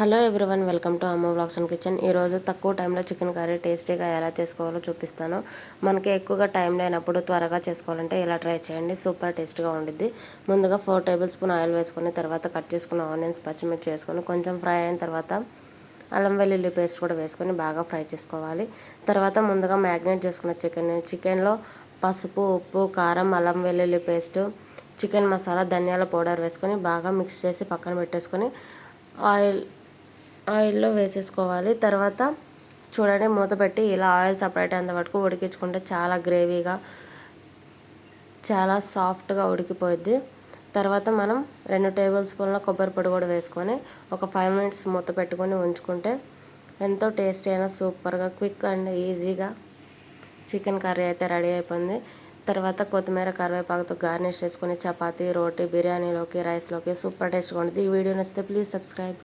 Hello everyone, welcome to అమ్మ vlogs and kitchen. ఈరోజు తక్కువ టైంలో చికెన్ కర్రీ టేస్టీగా ఎలా చేసుకోవాలో చూపిస్తాను. మనకి ఎక్కువగా టైం లేనప్పుడు త్వరగా చేసుకోవాలంటే ఇలా ట్రై చేయండి, సూపర్ టేస్ట్గా ఉండిద్ది. ముందుగా 4 టేబుల్ స్పూన్ ఆయిల్ వేసుకొని తర్వాత కట్ చేసుకున్న ఆనియన్స్, పచ్చిమిర్చి వేసుకొని కొంచెం ఫ్రై అయిన తర్వాత అల్లం వెల్లుల్లి పేస్ట్ కూడా వేసుకొని బాగా ఫ్రై చేసుకోవాలి. తర్వాత ముందుగా మ్యాగ్నేట్ చేసుకున్న చికెన్లో పసుపు, ఉప్పు, కారం, అల్లం వెల్లుల్లి పేస్టు, చికెన్ మసాలా, ధనియాల పౌడర్ వేసుకొని బాగా మిక్స్ చేసి పక్కన పెట్టేసుకొని ఆయిల్లో వేసేసుకోవాలి. తర్వాత చూడండి, మూత పెట్టి ఇలా ఆయిల్ సపరేట్ అయ్యేంత వరకు ఉడికించుకుంటే చాలా గ్రేవీగా, చాలా సాఫ్ట్గా ఉడికిపోద్ది. తర్వాత మనం 2 టేబుల్ స్పూన్ల కొబ్బరి పొడి కూడా వేసుకొని ఒక 5 మినిట్స్ మూత పెట్టుకొని ఉంచుకుంటే ఎంతో టేస్టీ అయినా సూపర్గా, క్విక్ అండ్ ఈజీగా చికెన్ కర్రీ అయితే రెడీ అయిపోయింది. తర్వాత కొత్తిమీర, కరివేపాకుతో గార్నిష్ చేసుకొని చపాతీ, రోటీ, బిర్యానీలోకి, రైస్లోకి సూపర్ టేస్ట్గా ఉంటుంది. ఈ వీడియో నచ్చితే ప్లీజ్ సబ్స్క్రైబ్.